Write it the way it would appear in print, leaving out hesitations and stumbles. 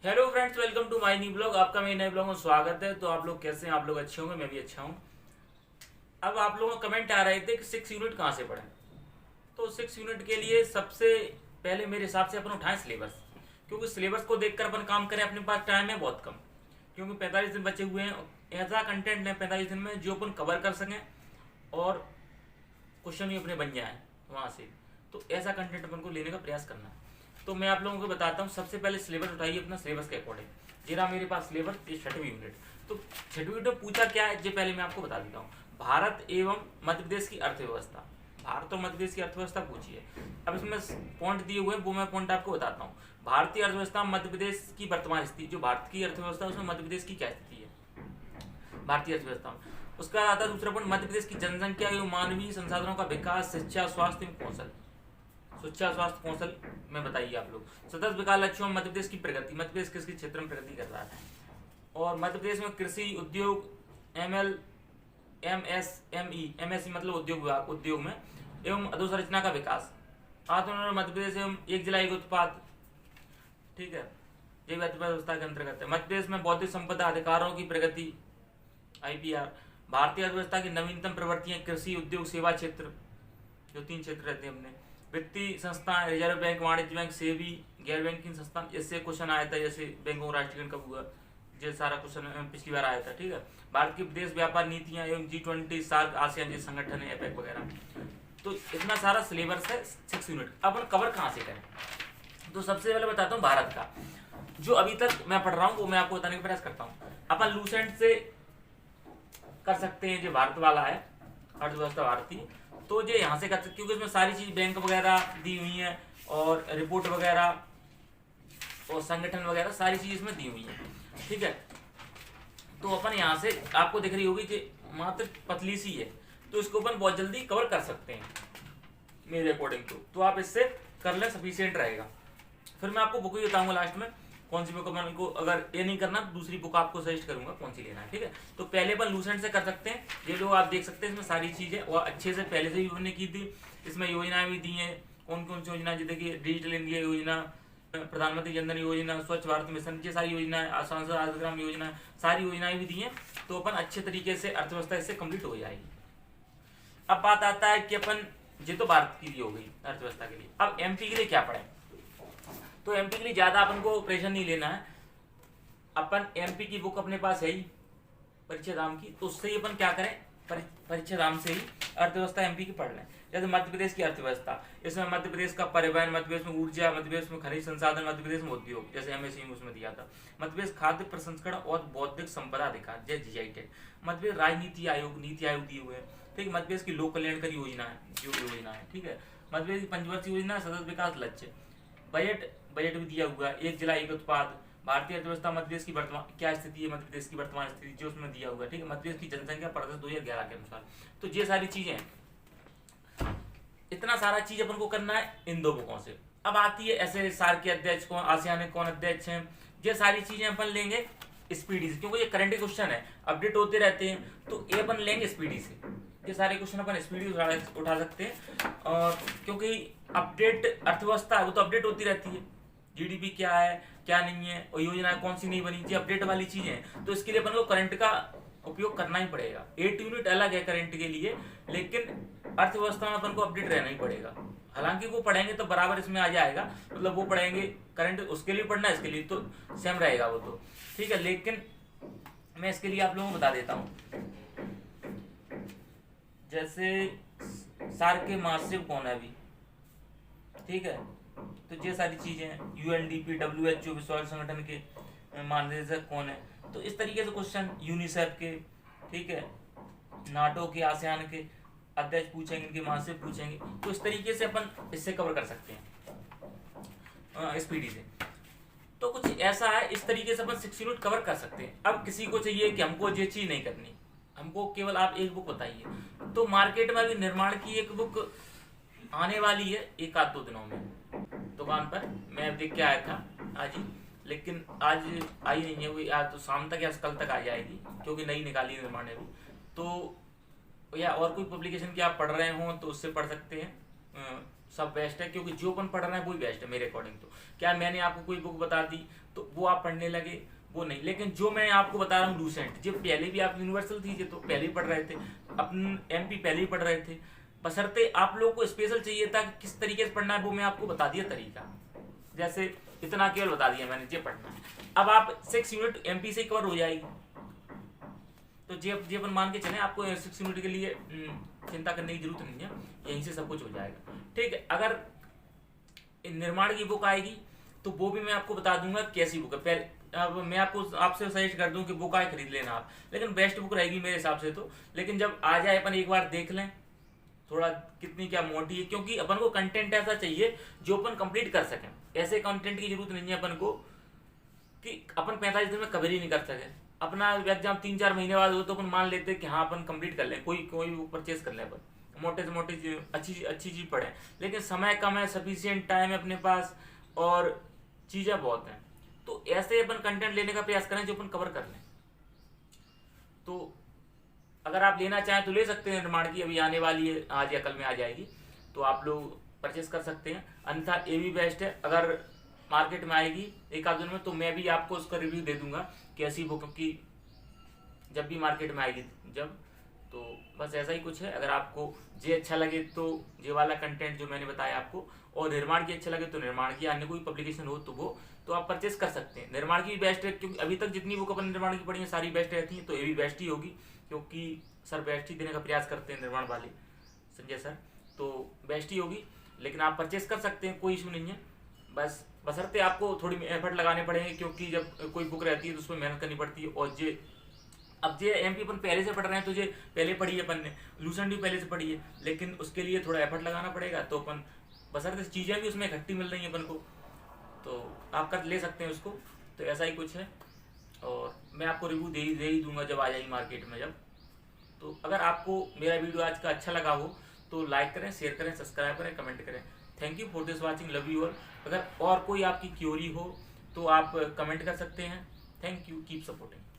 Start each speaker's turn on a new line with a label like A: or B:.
A: Hello friends, welcome to my new blog. आपका मेरे नए ब्लॉग में स्वागत है। तो आप लोग कैसे हैं? आप लोग अच्छे होंगे, मैं भी अच्छा हूं। अब आप लोगों का कमेंट आ रहे थे कि 6 यूनिट कहाँ से पढ़ें। तो 6 यूनिट के लिए सबसे पहले मेरे हिसाब से अपन उठाएं सिलेबस, क्योंकि सिलेबस को देखकर अपन काम करें। अपने पास टाइम है बहुत कम, क्योंकि 45 दिन बचे हुए हैं। ऐसा कंटेंट है 45 दिन में जो अपन कवर कर सकें और क्वेश्चन भी अपने बन जाए वहाँ से। तो ऐसा कंटेंट अपन को लेने का प्रयास करना है। तो मैं आप लोगों को बताता हूँ। सबसे पहले सिलेबस उठाइए अपना, सिलेबस के अकॉर्डिंग। ये रहा मेरे पास सिलेबस, ये 6वीं यूनिट। तो 6वीं यूनिट में पूछा क्या है, ये पहले मैं आपको बता देता हूँ। भारत एवं मध्य प्रदेश की अर्थव्यवस्था। भारत और मध्य प्रदेश की अर्थव्यवस्था पूछी है। अब इसमें पॉइंट दिए हुए हैं, वो मैं पॉइंट आपको बताता हूँ। भारतीय अर्थव्यवस्था, मध्य प्रदेश की वर्तमान स्थिति। जो भारत की अर्थव्यवस्था है उसमें मध्य प्रदेश की क्या स्थिति है भारतीय अर्थव्यवस्था में। उसका आता है दूसरा पॉइंट, मध्य प्रदेश की जनसंख्या एवं मानवीय संसाधनों का विकास, शिक्षा, स्वास्थ्य एवं कौशल। शिक्षा, स्वास्थ्य, कौशल में बताइए आप लोग। सतत विकास लक्ष्यों में मध्य प्रदेश की प्रगति। मध्य प्रदेश किस किस क्षेत्र में प्रगति कर रहा है। और मध्य प्रदेश में कृषि, उद्योग, एमएल, एमएसएमई, एमएसई मतलब उद्योग विभाग, उद्योग में एवं अधोसंरचना का विकास। आत्मनिर्भर मध्य प्रदेश एवं एक जिला एक उत्पाद। ठीक है, ये व्यवस्था के अंतर्गत है। मध्य प्रदेश में बौद्धिक संपदा अधिकारों की प्रगति, आईपीआर। भारतीय अर्थव्यवस्था की नवीनतम प्रवृत्तियां, कृषि, उद्योग, सेवा क्षेत्र, जो 3 क्षेत्र रहते हैं अपने। वित्तीय संस्थान, रिजर्व बैंक, वाणिज्य बैंक, सेबी, गैर बैंकिंग संस्थान। इससे क्वेश्चन आया था, जैसे बैंकों राष्ट्रीयकरण कब हुआ, ये सारा क्वेश्चन पिछली बार आया था। ठीक है, भारत की विदेश व्यापार नीतियां एवं G20, सार्क, आसियान जो संगठन है, एपेक वगैरह। तो इतना सारा सिलेबस है 6 यूनिट। अब अपन कवर कहाँ से करें, तो सबसे पहले बताता हूँ भारत का। जो अभी तक मैं पढ़ रहा हूँ वो मैं आपको बताने का प्रयास करता हूँ। अपन लूसेंट से कर सकते हैं, जो भारत वाला है अर्थव्यवस्था भारतीय, तो ये यहाँ से कर सकते, क्योंकि इसमें सारी चीज बैंक वगैरह दी हुई है और रिपोर्ट वगैरह और संगठन वगैरह सारी चीज इसमें दी हुई है। ठीक है, तो अपन यहाँ से आपको दिख रही होगी कि मात्र पतली सी है, तो इसको अपन बहुत जल्दी कवर कर सकते हैं मेरे अकॉर्डिंग। तो आप इससे कर ले, सफिशियंट रहेगा। फिर मैं आपको बुक ही बताऊंगा लास्ट में कौन सी बुक अपन को, अगर ये नहीं करना तो दूसरी बुक आपको सजेस्ट करूंगा कौन सी लेना है। ठीक है, तो पहले अपन लूसेंट से कर सकते हैं। ये लोग आप देख सकते हैं, इसमें सारी चीजें और अच्छे से पहले से ही उन्होंने की थी। इसमें योजनाएं भी दी हैं, कौन कौन सी योजना, जैसे कि डिजिटल इंडिया योजना, प्रधानमंत्री जन धन योजना, स्वच्छ भारत मिशन, ये सारी योजनाएं, सांसद आदर्श ग्राम योजना, सारी योजनाएं भी दी हैं। तो अपन अच्छे तरीके से अर्थव्यवस्था इससे कंप्लीट हो जाएगी। अब बात आता है कि अपन, ये तो भारत की हो गई अर्थव्यवस्था के लिए। अब एमपी के लिए क्या पढ़े, तो एमपी के लिए ज्यादा अपन को प्रेशर नहीं लेना है। अपन एमपी की बुक अपने पास है ही, परीक्षा धाम की, तो उससे ही अपन क्या करें, परीक्षा धाम से ही अर्थव्यवस्था एमपी की पढ़ लें। जैसे मध्य प्रदेश की अर्थव्यवस्था, इसमें मध्य प्रदेश का परिवहन, मध्य प्रदेश में ऊर्जा, मध्य प्रदेश में खनिज संसाधन, मध्य प्रदेश में उद्योग, जैसे एमएसएमई उसमें दिया था। मध्य प्रदेश खाद्य प्रसंस्करण और बौद्धिक संपदा अधिकार, जैसे जीआई टैग। मध्य प्रदेश राजनीति आयोग, नीति आयोग दिए हुए हैं। ठीक, मध्य प्रदेश की लोक कल्याणकारी योजना है, जो योजना है। ठीक है, मध्य प्रदेश की पंचवर्षीय योजना, सतत विकास लक्ष्य। बजट भी दिया हुआ है, एक जिला एक उत्पाद। भारतीय अर्थव्यवस्था, मध्य प्रदेश की वर्तमान क्या स्थिति है, मध्य प्रदेश की वर्तमान स्थिति जो उसमें दिया हुआ है। ठीक है, मध्य प्रदेश की जनसंख्या प्रतिशत 2011 के अनुसार। तो ये सारी चीजें, इतना सारा चीज अपन को करना है इन 2 बुकों से। अब आती है ऐसे सार्क के अध्यक्ष कौन, आसियान के कौन अध्यक्ष हैं, ये सारी चीजें अपन लेंगे स्पीडी से, क्योंकि ये करंट क्वेश्चन है, अपडेट होते रहते हैं। तो ये अपन लेंगे स्पीडी से, ये सारे क्वेश्चन अपन स्पीडी उठा सकते हैं। और क्योंकि अपडेट अर्थव्यवस्था है, वो तो अपडेट होती रहती है, जीडीपी क्या है क्या नहीं है, और योजना कौन सी नहीं बनी, ये अपडेट वाली चीजें हैं। तो इसके लिए अपन को करंट का उपयोग करना ही पड़ेगा। 8 यूनिट अलग है करंट के लिए, लेकिन अर्थव्यवस्था में अपन को अपडेट रहना ही पड़ेगा। हालांकि वो पढ़ेंगे तो बराबर इसमें आ जाएगा, मतलब वो पढ़ेंगे करंट, उसके लिए पढ़ना, इसके लिए तो सेम रहेगा वो तो। ठीक है, लेकिन मैं इसके लिए आप लोगों को बता देता हूँ। जैसे सार्क के महासचिव कौन है अभी, ठीक है, तो ये सारी चीजें, यूएनडीपी, WHO, विश्व स्वास्थ्य संगठन के महानिदेशक कौन है, तो इस तरीके से क्वेश्चन, यूनिसेफ के, ठीक है, नाटो के, आसियान के अध्यक्ष पूछेंगे, इनके महासचिव पूछेंगे। तो इस तरीके से अपन इससे कवर कर सकते हैं स्पीडी से। तो कुछ ऐसा है, इस तरीके से अपन 6 यूनिट कवर कर सकते हैं। अब किसी को चाहिए कि हमको ये चीज नहीं करनी, हमको केवल आप एक बुक बताइए, तो मार्केट में अभी निर्माण की एक बुक आने वाली है 1-2 दिनों में दुकान पर। मैं देख के आया था आज ही, लेकिन आज आई नहीं है, वो आज तो शाम तक या कल तक आ जाएगी, क्योंकि नई निकाली है निर्माण ने भी। तो या और कोई पब्लिकेशन की आप पढ़ रहे हो तो उससे पढ़ सकते हैं। सब बेस्ट है, क्योंकि जो अपन पढ़ रहे हैं वही बेस्ट है मेरे अकॉर्डिंग। तो क्या मैंने आपको कोई बुक बता दी तो वो आप पढ़ने लगे, वो नहीं। लेकिन जो मैं आपको बता रहा हूँ लूसेंट, जो पहले भी आप यूनिवर्सल थी तो पहले ही पढ़ रहे थे, अपन एमपी पहले ही पढ़ रहे थे, बशर्ते आप लोगों को स्पेशल चाहिए था कि किस तरीके से पढ़ना है, वो मैं आपको बता दिया तरीका। जैसे इतना केवल बता दिया मैंने, जे पढ़ना है। अब आप 6 यूनिट एमपी से कवर हो जाएगी। तो जे अपन मान के चले आपको 6 यूनिट के लिए चिंता करने की जरूरत नहीं है, यहीं से सब कुछ हो जाएगा। ठीक है, अगर निर्माण की बुक आएगी तो वो भी मैं आपको बता दूंगा कैसी बुक है। पहले अब मैं आपको आपसे सजेस्ट कर दूं कि बुक आए खरीद लेना आप, लेकिन बेस्ट बुक रहेगी मेरे हिसाब से तो। लेकिन जब आ जाए अपन एक बार देख लें थोड़ा कितनी क्या मोटी है, क्योंकि अपन को कंटेंट ऐसा चाहिए जो अपन कंप्लीट कर सकें। ऐसे कंटेंट की जरूरत नहीं है अपन को कि अपन 45 दिन में कवर ही नहीं कर सके। अपना एग्जाम 3-4 महीने बाद हो तो अपन मान लेते कि हाँ अपन कंप्लीट कर लें, कोई परचेज कर लें, अपन मोटे से मोटी अच्छी चीज पढ़ें। लेकिन समय कम है, सफिशियंट टाइम है अपने पास और चीजें बहुत हैं, तो ऐसे अपन कंटेंट लेने का प्रयास करें जो अपन कवर कर लें। तो अगर आप लेना चाहें तो ले सकते हैं, निर्माण की अभी आने वाली है, आज या कल में आ जाएगी, तो आप लोग परचेस कर सकते हैं। अन्यथा ये भी बेस्ट है, अगर मार्केट में आएगी एक आध दिन में तो मैं भी आपको उसका रिव्यू दे दूंगा कैसी बुक की, जब भी मार्केट में आएगी जब। तो बस ऐसा ही कुछ है। अगर आपको जे अच्छा लगे तो जे वाला कंटेंट जो मैंने बताया आपको, और निर्माण की अच्छा लगे तो निर्माण की, अन्य कोई पब्लिकेशन हो तो वो तो आप परचेस कर सकते हैं। निर्माण की भी बेस्ट है, क्योंकि अभी तक जितनी बुक अपन निर्माण की पढ़ी है सारी बेस्ट रहती हैं, तो ये भी बेस्ट ही होगी, क्योंकि सर बेस्ट ही देने का प्रयास करते हैं निर्माण वाले संजय सर, तो बेस्ट ही होगी। लेकिन आप परचेस कर सकते हैं, कोई इशू नहीं है। बस बशर्ते आपको थोड़ी एफर्ट लगाने पड़ेंगे, क्योंकि जब कोई बुक रहती है तो उसमें मेहनत करनी पड़ती है। और जे अब जे एमपी अपन पहले से पढ़ रहे हैं तो जे पहले पढ़ी है अपन ने, लूसेंट भी पहले से पढ़ी है, लेकिन उसके लिए थोड़ा एफर्ट लगाना पड़ेगा। तो अपन बशर्ते चीज़ें भी उसमें इकट्ठी मिल रही हैं अपन को, तो आप कर ले सकते हैं उसको। तो ऐसा ही कुछ है, और मैं आपको रिव्यू दे ही दूंगा जब आ जाएगी मार्केट में जब। तो अगर आपको मेरा वीडियो आज का अच्छा लगा हो तो लाइक करें, शेयर करें, सब्सक्राइब करें, कमेंट करें। Thank you for this watching, love you all. अगर और कोई आपकी क्यूरी हो तो आप कमेंट कर सकते हैं। Thank you, keep supporting.